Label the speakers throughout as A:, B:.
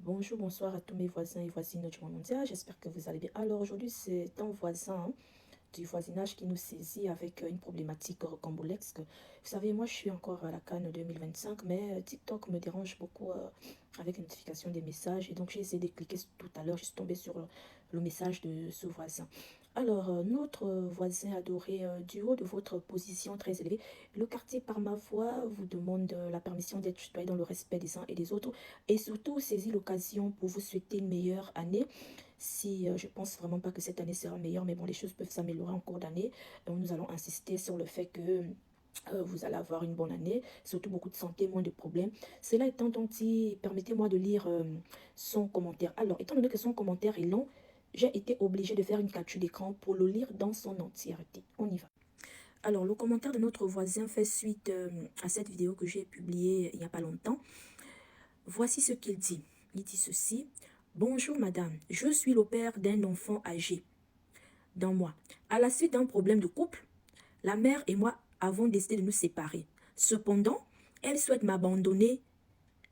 A: Bonjour, bonsoir à tous mes voisins et voisines du monde mondial. J'espère que vous allez bien. Alors aujourd'hui, c'est un voisin du voisinage qui nous saisit avec une problématique rocambolesque. Vous savez, moi, je suis encore à la CAN 2025, mais TikTok me dérange beaucoup avec la notification des messages. Et donc, j'ai essayé de cliquer tout à l'heure. Je suis tombée sur le message de ce voisin. Alors, notre voisin adoré, du haut de votre position très élevée, le quartier par ma voix vous demande la permission d'être tutoyé dans le respect des uns et des autres. Et surtout, saisis l'occasion pour vous souhaiter une meilleure année. Si je pense vraiment pas que cette année sera meilleure, mais bon, les choses peuvent s'améliorer en cours d'année. Nous allons insister sur le fait que vous allez avoir une bonne année, surtout beaucoup de santé, moins de problèmes. Cela étant donc dit, permettez-moi de lire son commentaire. Alors, étant donné que son commentaire est long, j'ai été obligée de faire une capture d'écran pour le lire dans son entièreté. On y va. Alors, le commentaire de notre voisin fait suite à cette vidéo que j'ai publiée il n'y a pas longtemps. Voici ce qu'il dit. Il dit ceci. Bonjour madame, je suis le père d'un enfant âgé d'un mois. À la suite d'un problème de couple, la mère et moi avons décidé de nous séparer. Cependant, elle souhaite m'abandonner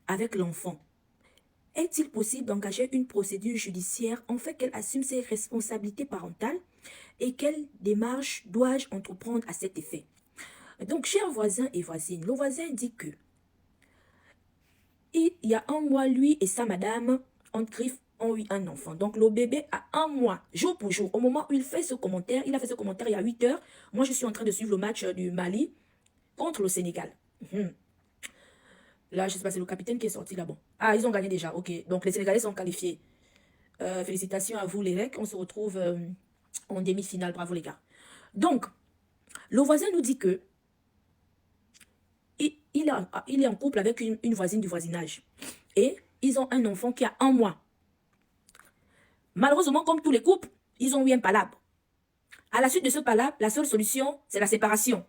A: avec l'enfant. Est-il possible d'engager une procédure judiciaire en fait qu'elle assume ses responsabilités parentales et quelle démarche dois-je entreprendre à cet effet? Donc, chers voisins et voisines, le voisin dit que il y a un mois, lui et sa madame ont eu un enfant. Donc, le bébé a un mois, jour pour jour. Au moment où il fait ce commentaire, il a fait ce commentaire il y a 8 heures. Moi, je suis en train de suivre le match du Mali contre le Sénégal. Là, je ne sais pas, c'est le capitaine qui est sorti là. Bon. Ah, ils ont gagné déjà. Ok. Donc, les Sénégalais sont qualifiés. Félicitations à vous, les REC. On se retrouve en demi-finale. Bravo, les gars. Donc, le voisin nous dit que il est en couple avec une voisine du voisinage. Et ils ont un enfant qui a un mois. Malheureusement, comme tous les couples, ils ont eu un palabre. À la suite de ce palabre, la seule solution, c'est la séparation.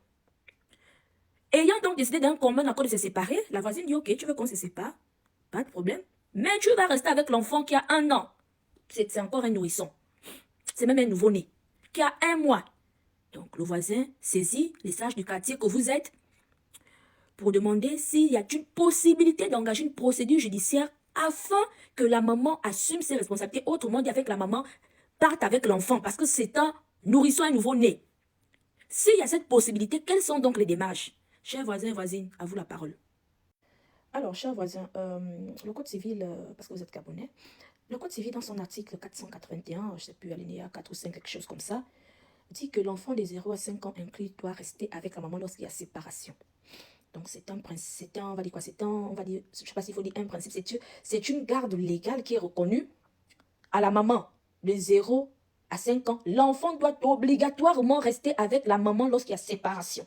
A: Ayant donc décidé d'un commun accord de se séparer, la voisine dit, ok, tu veux qu'on se sépare? Pas de problème. Mais tu vas rester avec l'enfant qui a un an. C'est encore un nourrisson. C'est même un nouveau-né. Qui a un mois. Donc le voisin saisit les sages du quartier que vous êtes pour demander s'il y a une possibilité d'engager une procédure judiciaire afin que la maman assume ses responsabilités. Autrement dit, avec la maman, parte avec l'enfant parce que c'est un nourrisson, un nouveau-né. S'il y a cette possibilité, quelles sont donc les démarches? Chers voisins et voisines, à vous la parole. Alors, chers voisins, le Code civil, parce que vous êtes Gabonais, le Code civil, dans son article 481, je ne sais plus, alinéa 4 ou 5, quelque chose comme ça, dit que l'enfant des 0 à 5 ans inclus doit rester avec la maman lorsqu'il y a séparation. Donc, c'est un principe, on va dire quoi, on va dire, je ne sais pas s'il faut dire un principe, c'est une garde légale qui est reconnue à la maman de 0 à 5 ans. L'enfant doit obligatoirement rester avec la maman lorsqu'il y a séparation.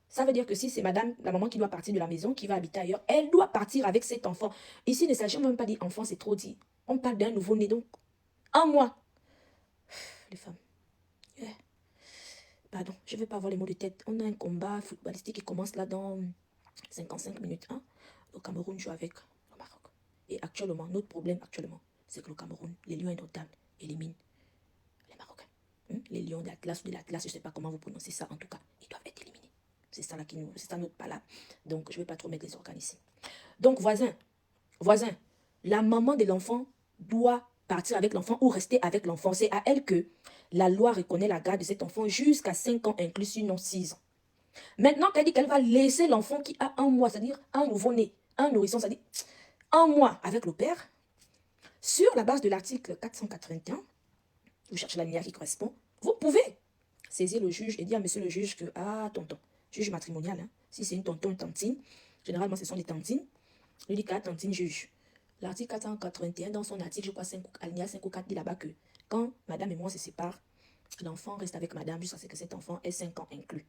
A: Ça veut dire que si c'est madame, la maman qui doit partir de la maison, qui va habiter ailleurs, elle doit partir avec cet enfant. Ici, il ne s'agit même pas dire enfant, c'est trop dit. On parle d'un nouveau-né, donc un mois. Les femmes. Yeah. Pardon, je ne vais pas avoir les mots de tête. On a un combat footballistique qui commence là dans 55 minutes. Hein? Le Cameroun joue avec le Maroc. Et actuellement, notre problème actuellement, c'est que le Cameroun, les Lions indomptables, éliminent les Marocains. Les Lions de l'Atlas ou de l'Atlas, je ne sais pas comment vous prononcez ça, en tout cas, ils doivent être éliminés. C'est ça là c'est ça notre palabre. Donc, je ne vais pas trop mettre les organes ici. Donc, voisin, la maman de l'enfant doit partir avec l'enfant ou rester avec l'enfant. C'est à elle que la loi reconnaît la garde de cet enfant jusqu'à 5 ans inclus, sinon 6 ans. Maintenant qu'elle dit qu'elle va laisser l'enfant qui a un mois, c'est-à-dire un nouveau-né, un nourrisson, c'est-à-dire un mois avec le père, sur la base de l'article 481, vous cherchez l'alinéa qui correspond, vous pouvez saisir le juge et dire à monsieur le juge que, ah, tonton, juge matrimonial, hein, si c'est une tonton, une tantine, généralement ce sont des tantines, lui dit qu'à tantine juge. L'article 481, dans son article, je crois, alinéa 5 ou 4, dit là-bas que quand madame et moi se séparent, l'enfant reste avec madame jusqu'à ce que cet enfant ait 5 ans inclus.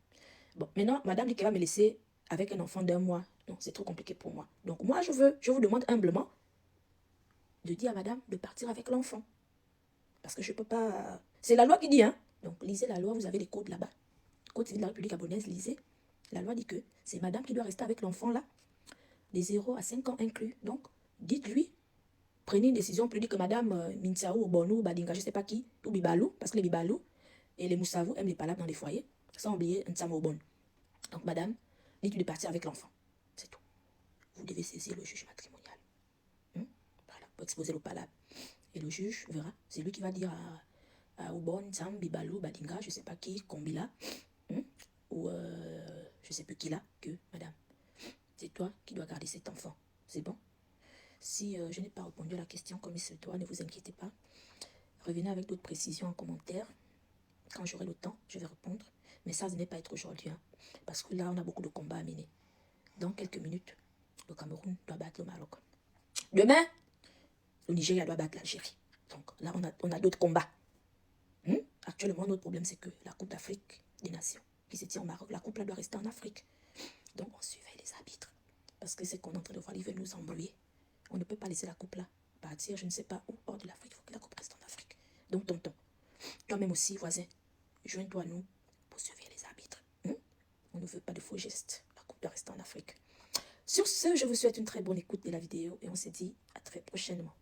A: Bon, maintenant, madame dit qu'elle va me laisser avec un enfant d'un mois. Non, c'est trop compliqué pour moi. Donc, moi, je vous demande humblement de dire à madame de partir avec l'enfant. Parce que je ne peux pas... C'est la loi qui dit, hein. Donc, lisez la loi, vous avez les codes là-bas. Code civil de la République gabonaise, lisez. La loi dit que c'est madame qui doit rester avec l'enfant là, des 0 à 5 ans inclus. Donc, dites-lui, prenez une décision plus dit que madame Minsaou, Bonou, Badinga, je ne sais pas qui, ou Bibalou, parce que les Bibalou et les Moussavou aiment les palabres dans les foyers, sans oublier Nsamo Bon. Donc, madame, dites-lui de partir avec l'enfant. C'est tout. Vous devez saisir le juge matrimonial. Voilà. pour exposer le palabre. Et le juge verra. C'est lui qui va dire à Oubon, Zambi, Balou, Badinga, je ne sais pas qui, Kombila, ou je ne sais plus qui là, que madame, c'est toi qui dois garder cet enfant. C'est bon? Si je n'ai pas répondu à la question comme il se doit, ne vous inquiétez pas. Revenez avec d'autres précisions en commentaire. Quand j'aurai le temps, je vais répondre. Mais ça, ne va pas être aujourd'hui. Hein, parce que là, on a beaucoup de combats à mener. Dans quelques minutes, le Cameroun doit battre le Maroc. Demain, le Nigeria doit battre l'Algérie. Donc là, on a d'autres combats. Actuellement, notre problème, c'est que la Coupe d'Afrique des Nations, qui se tient au Maroc, la Coupe là doit rester en Afrique. Donc on surveille les arbitres. Parce que c'est qu'on est en train de voir, ils veulent nous embrouiller. On ne peut pas laisser la Coupe là partir, je ne sais pas où, hors de l'Afrique. Il faut que la Coupe reste en Afrique. Donc tonton, toi-même aussi, voisin, joins-toi à nous pour surveiller les arbitres. On ne veut pas de faux gestes. La Coupe doit rester en Afrique. Sur ce, je vous souhaite une très bonne écoute de la vidéo et on se dit à très prochainement.